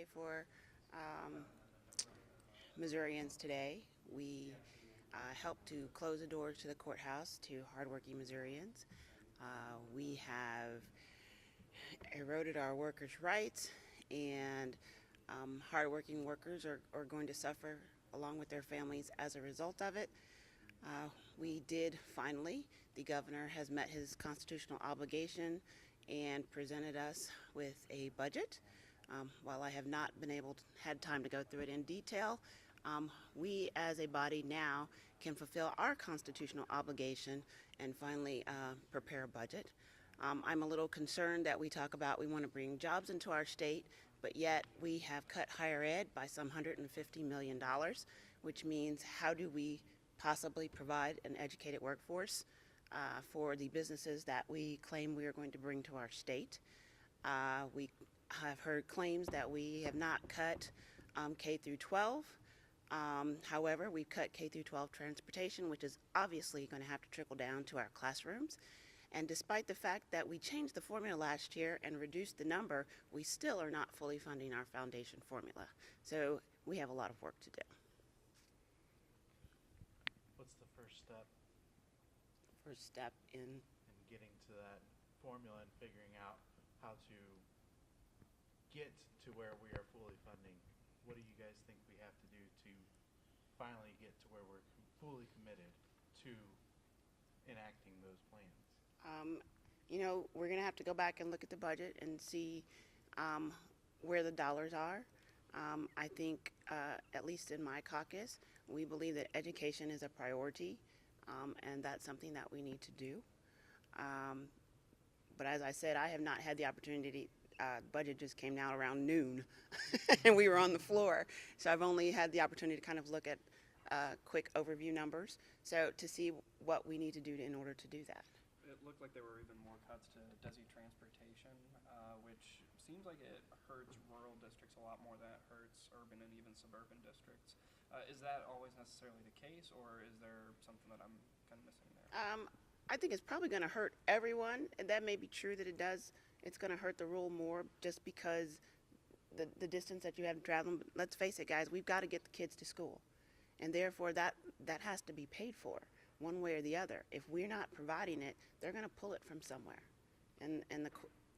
day for Missourians today. We helped to close the doors to the courthouse to hardworking Missourians. We have eroded our workers' rights, and hardworking workers are going to suffer along with their families as a result of it. We did finally, the governor has met his constitutional obligation and presented us with a budget. While I have not had time to go through it in detail, we as a body now can fulfill our constitutional obligation and finally prepare a budget. I'm a little concerned that we talk about we want to bring jobs into our state, but yet we have cut higher ed by some $150 million, which means how do we possibly provide an educated workforce for the businesses that we claim we are going to bring to our state. We have heard claims that we have not cut K through 12. However, we've cut K through 12 transportation, which is obviously going to have to trickle down to our classrooms. And despite the fact that we changed the formula last year and reduced the number, we still are not fully funding our foundation formula. So we have a lot of work to do. What's the first step First step in getting to that formula and figuring out how to get to where we are fully funding? What do you guys think we have to do to finally get to where we're fully committed to enacting those plans? We're going to have to go back and look at the budget and see where the dollars are. I think, at least in my caucus, we believe that education is a priority, and that's something that we need to do. But as I said, I have not had the opportunity. Budget just came out around noon, and we were on the floor. So I've only had the opportunity to kind of look at quick overview numbers, so to see what we need to do in order to do that. It looked like there were even more cuts to DESI transportation, which seems like it hurts rural districts a lot more than it hurts urban and even suburban districts. Is that always necessarily the case, or is there something that I'm kind of missing there? I think it's probably going to hurt everyone, and that may be true that it does. It's going to hurt the rural more just because the distance that you have to travel. But let's face it, guys, we've got to get the kids to school, and therefore that has to be paid for one way or the other. If we're not providing it, they're going to pull it from somewhere,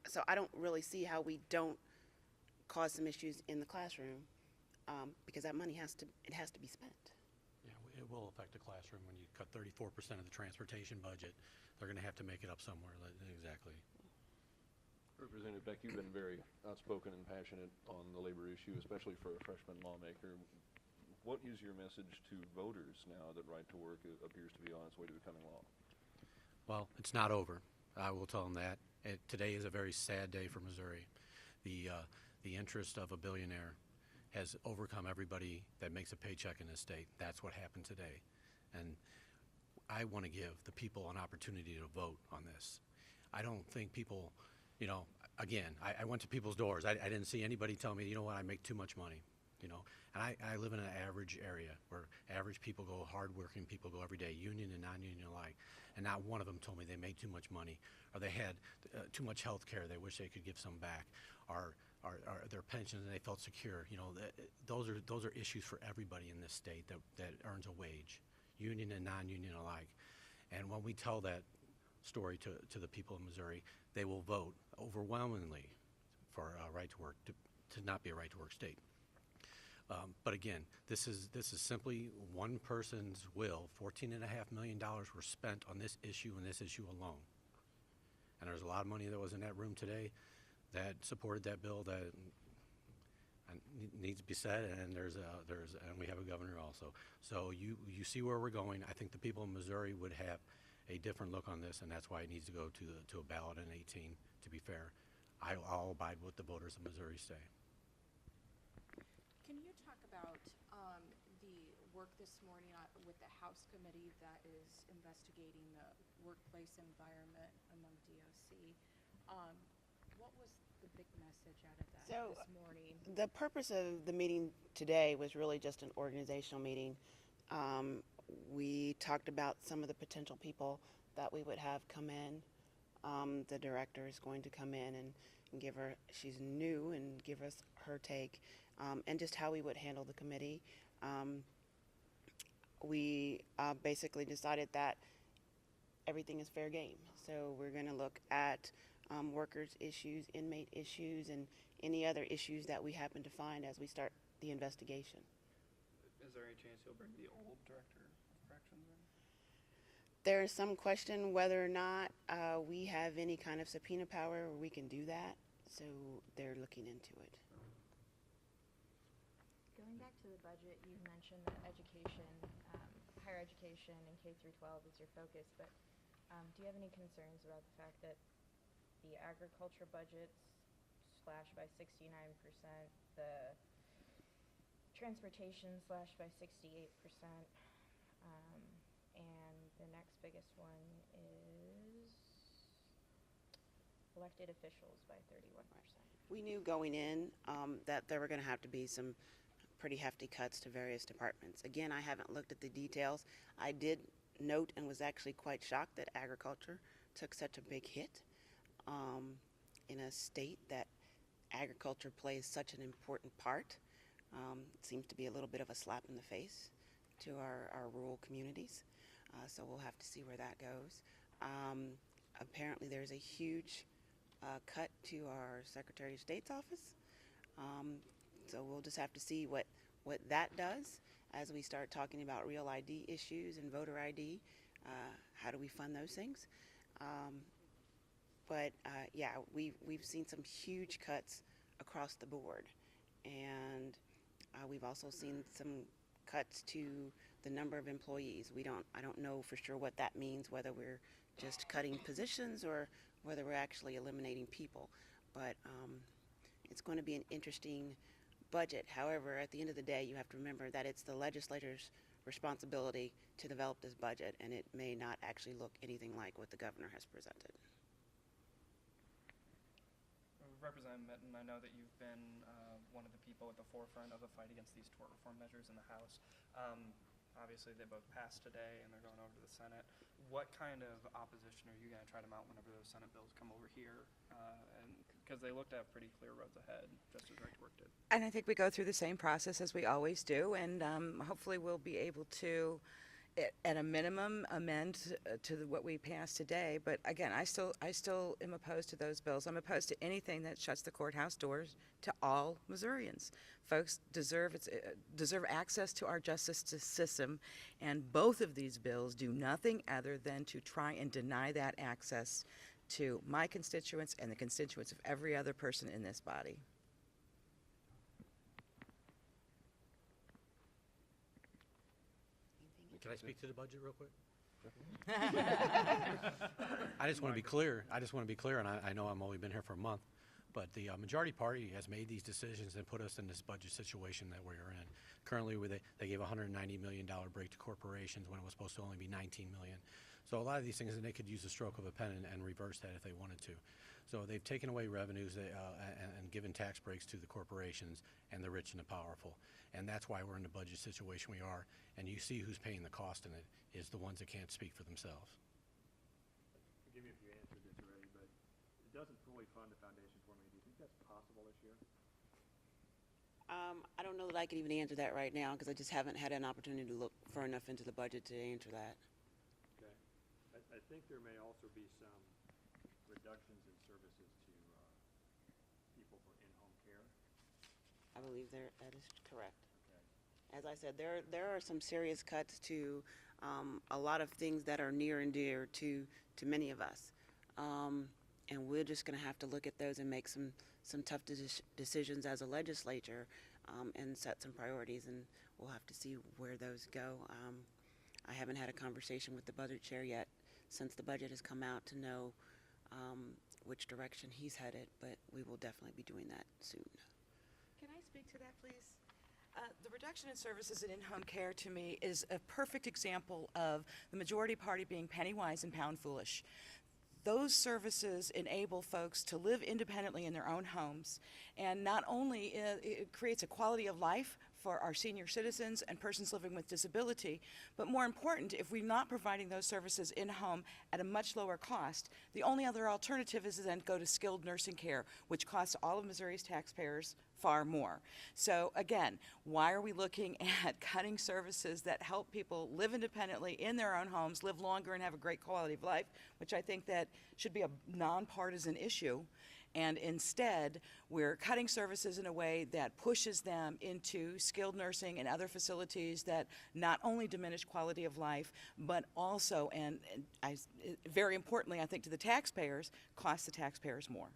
so I don't really see how we don't cause some issues in the classroom, because that money has to be spent. Yeah, it will affect the classroom when you cut 34% of the transportation budget. They're going to have to make it up somewhere. Exactly. Representative Beck, you've been very outspoken and passionate on the labor issue, especially for a freshman lawmaker. What is your message to voters now that right to work appears to be on its way to becoming law? Well, it's not over. I will tell them that. Today is a very sad day for Missouri. The interest of a billionaire has overcome everybody that makes a paycheck in this state. That's what happened today. And I want to give the people an opportunity to vote on this. I don't think people, again, I went to people's doors. I didn't see anybody tell me, you know what, I make too much money. And I live in an average area where average people go, hardworking people go every day, union and non-union alike, and not one of them told me they made too much money, or they had too much health care they wish they could give some back, or their pensions and they felt secure. Those are issues for everybody in this state that earns a wage, union and non-union alike. And when we tell that story to the people of Missouri, they will vote overwhelmingly for a right to work, to not be a right to work state. But again, this is simply one person's will. $14.5 million were spent on this issue and this issue alone. And there's a lot of money that was in that room today that supported that bill that needs to be said. And and we have a governor also. So you see where we're going. I think the people of Missouri would have a different look on this, and that's why it needs to go to a ballot in 18. To be fair, I'll abide with the voters of Missouri say. Can you talk about the work this morning with the House committee that is investigating the workplace environment among DOC? What was the big message out of that this morning? The purpose of the meeting today was really just an organizational meeting. We talked about some of the potential people that we would have come in. The director is going to come in and she's new, and give us her take, and just how we would handle the committee. We basically decided that everything is fair game. So we're going to look at workers' issues, inmate issues, and any other issues that we happen to find as we start the investigation. Is there any chance you'll bring the old director of corrections in? There is some question whether or not we have any kind of subpoena power where we can do that. So they're looking into it. Going back to the budget, you mentioned that education, higher education and K through 12 is your focus, but do you have any concerns about the fact that the agriculture budgets slashed by 69%, the transportation slashed by 68%, and the next biggest one is elected officials by 31%? We knew going in that there were going to have to be some pretty hefty cuts to various departments. Again, I haven't looked at the details. I did note and was actually quite shocked that agriculture took such a big hit in a state that agriculture plays such an important part. It seems to be a little bit of a slap in the face to our rural communities. So we'll have to see where that goes. Apparently there's a huge cut to our Secretary of State's office. So we'll just have to see what that does as we start talking about real ID issues and voter ID. How do we fund those things? But yeah, we've seen some huge cuts across the board, and we've also seen some cuts to the number of employees. I don't know for sure what that means, whether we're just cutting positions or whether we're actually eliminating people. But it's going to be an interesting budget. However, at the end of the day, you have to remember that it's the legislator's responsibility to develop this budget, and it may not actually look anything like what the governor has presented. Representative Mitten, I know that you've been one of the people at the forefront of the fight against these tort reform measures in the House. Obviously, they both passed today, and they're going over to the Senate. What kind of opposition are you going to try to mount whenever those Senate bills come over here? Because they look to have pretty clear roads ahead, just as right to work did. And I think we go through the same process as we always do, and hopefully we'll be able to, at a minimum, amend what we passed today. But again, I still am opposed to those bills. I'm opposed to anything that shuts the courthouse doors to all Missourians. Folks deserve access to our justice system, and both of these bills do nothing other than to try and deny that access to my constituents and the constituents of every other person in this body. Can I speak to the budget real quick? I just want to be clear, and I know I've only been here for a month, but the majority party has made these decisions and put us in this budget situation that we're in. Currently, they gave a $190 million break to corporations when it was supposed to only be $19 million. So a lot of these things, they could use a stroke of a pen and reverse that if they wanted to. So they've taken away revenues and given tax breaks to the corporations and the rich and the powerful. And that's why we're in the budget situation we are. And you see who's paying the cost in it is the ones that can't speak for themselves. Forgive me if you answered this already, but it doesn't fully fund the foundation for me. Do you think that's possible this year? I don't know that I can even answer that right now because I just haven't had an opportunity to look far enough into the budget to answer that. Okay. I think there may also be some reductions in services to people for in-home care. I believe that is correct. Okay. As I said, there are some serious cuts to a lot of things that are near and dear to many of us. And we're just going to have to look at those and make some tough decisions as a legislature and set some priorities, and we'll have to see where those go. I haven't had a conversation with the budget chair yet since the budget has come out to know which direction he's headed, but we will definitely be doing that soon. Can I speak to that, please? The reduction in services and in-home care, to me, is a perfect example of the majority party being penny wise and pound foolish. Those services enable folks to live independently in their own homes, and not only it creates a quality of life for our senior citizens and persons living with disability. But more important, if we're not providing those services in-home at a much lower cost, the only other alternative is to then go to skilled nursing care, which costs all of Missouri's taxpayers far more. So again, why are we looking at cutting services that help people live independently in their own homes, live longer, and have a great quality of life, which I think that should be a nonpartisan issue, and instead we're cutting services in a way that pushes them into skilled nursing and other facilities that not only diminish quality of life, but also, and very importantly, I think to the taxpayers, cost the taxpayers more.